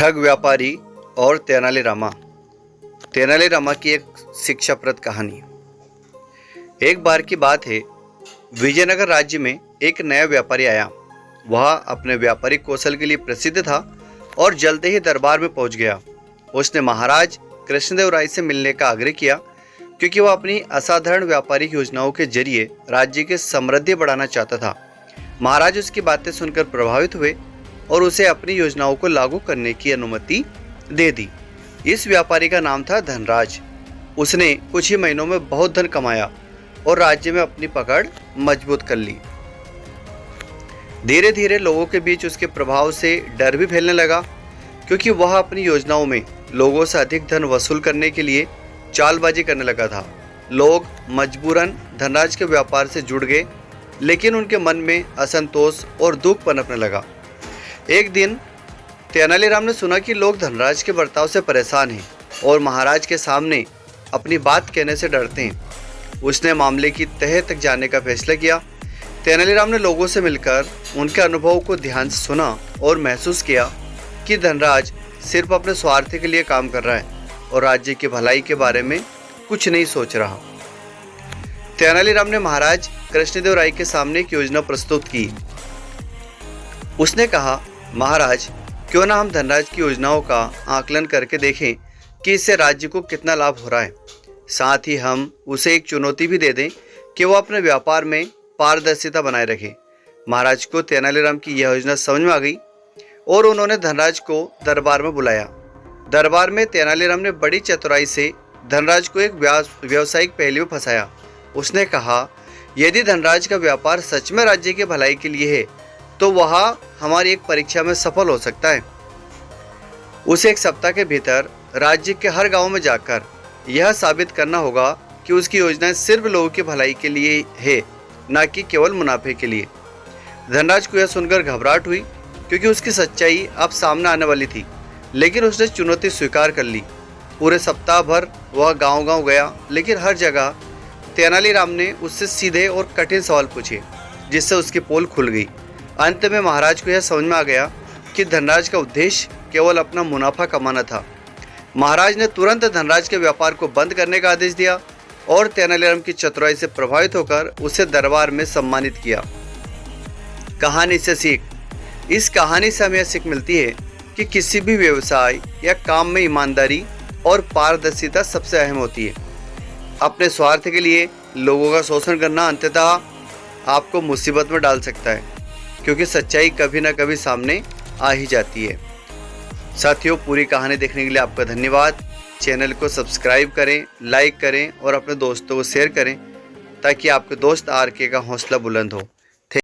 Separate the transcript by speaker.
Speaker 1: ठग व्यापारी और तेनालीरामा। तेनालीरामा की एक शिक्षाप्रद कहानी। एक बार की बात है, विजयनगर राज्य में एक नया व्यापारी आया। वह अपने व्यापारिक कौशल के लिए प्रसिद्ध था और जल्द ही दरबार में पहुंच गया। उसने महाराज कृष्णदेव राय से मिलने का आग्रह किया, क्योंकि वह अपनी असाधारण व्यापारिक योजनाओं के जरिए राज्य की समृद्धि बढ़ाना चाहता था। महाराज उसकी बातें सुनकर प्रभावित हुए और उसे अपनी योजनाओं को लागू करने की अनुमति दे दी। इस व्यापारी का नाम था धनराज। उसने कुछ ही महीनों में बहुत धन कमाया और राज्य में अपनी पकड़ मजबूत कर ली। धीरे धीरे लोगों के बीच उसके प्रभाव से डर भी फैलने लगा, क्योंकि वह अपनी योजनाओं में लोगों से अधिक धन वसूल करने के लिए चालबाजी करने लगा था। लोग मजबूरन धनराज के व्यापार से जुड़ गए, लेकिन उनके मन में असंतोष और दुख पनपने लगा। एक दिन तेनालीराम ने सुना कि लोग धनराज के बर्ताव से परेशान हैं और महाराज के सामने अपनी बात कहने से डरते हैं। उसने मामले की तह तक जाने का फैसला किया। तेनालीराम ने लोगों से मिलकर उनके अनुभव को ध्यान से सुना और महसूस किया कि धनराज सिर्फ अपने स्वार्थ के लिए काम कर रहा है और राज्य की भलाई के बारे में कुछ नहीं सोच रहा। तेनालीराम ने महाराज कृष्णदेव राय के सामने एक योजना प्रस्तुत की। उसने कहा, महाराज, क्यों ना हम धनराज की योजनाओं का आकलन करके देखें कि इससे राज्य को कितना लाभ हो रहा है। साथ ही हम उसे एक चुनौती भी दे दें कि वो अपने व्यापार में पारदर्शिता बनाए रखे। महाराज को तेनालीराम की यह योजना समझ में आ गई और उन्होंने धनराज को दरबार में बुलाया। दरबार में तेनालीराम ने बड़ी चतुराई से धनराज को एक व्यावसायिक पहेली में फंसाया। उसने कहा, यदि धनराज का व्यापार सच में राज्य की भलाई के लिए है तो वह हमारी एक परीक्षा में सफल हो सकता है। उसे एक सप्ताह के भीतर राज्य के हर गांव में जाकर यह साबित करना होगा कि उसकी योजनाएं सिर्फ लोगों की भलाई के लिए है, न कि केवल मुनाफे के लिए। धनराज को यह सुनकर घबराहट हुई, क्योंकि उसकी सच्चाई अब सामने आने वाली थी, लेकिन उसने चुनौती स्वीकार कर ली। पूरे सप्ताह भर वह गांव-गांव गया, लेकिन हर जगह तेनालीराम ने उससे सीधे और कठिन सवाल पूछे, जिससे उसकी पोल खुल गई। अंत में महाराज को यह समझ में आ गया कि धनराज का उद्देश्य केवल अपना मुनाफा कमाना था। महाराज ने तुरंत धनराज के व्यापार को बंद करने का आदेश दिया और तेनालीराम की चतुराई से प्रभावित होकर उसे दरबार में सम्मानित किया। कहानी से सीख। इस कहानी से हमें यह सीख मिलती है कि किसी भी व्यवसाय या काम में ईमानदारी और पारदर्शिता सबसे अहम होती है। अपने स्वार्थ के लिए लोगों का शोषण करना अंततः आपको मुसीबत में डाल सकता है, क्योंकि सच्चाई कभी ना कभी सामने आ ही जाती है। साथियों, पूरी कहानी देखने के लिए आपका धन्यवाद। चैनल को सब्सक्राइब करें, लाइक करें और अपने दोस्तों को शेयर करें, ताकि आपके दोस्त आर के का हौसला बुलंद हो।